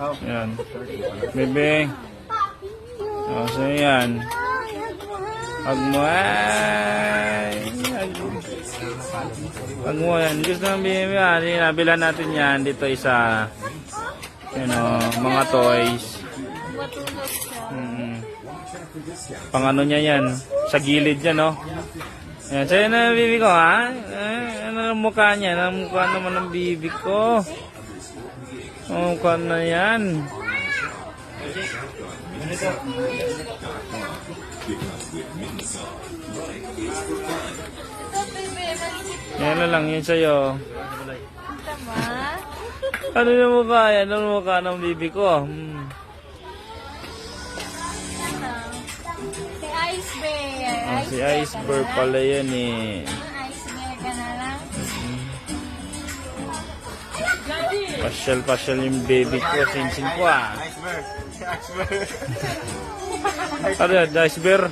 Yan. Bebe. O, so yan. Hug mo. Ay. Hug mo yan. Gusto ng bebe yan. Nabila natin yan. Dito isa. Mga toys. Matulog siya. Pang ano niya yan. Sa gilid yan, no? Yan. Sa'yo na bibi ko, ha? Ano ang mukha niya? Ano ang mukha naman ng bibi ko? Ang mukha na yan. Yan na lang, yun sa'yo. Tama? Ano yung mukha yan? Ano yung mukha ng bibi ko? Si Ice Bear. Si Iceberg pala yan eh. Ice Bear ka na lang. Pasyal yung baby ko. Sinsin ko ah. Ano yan? Iceberg?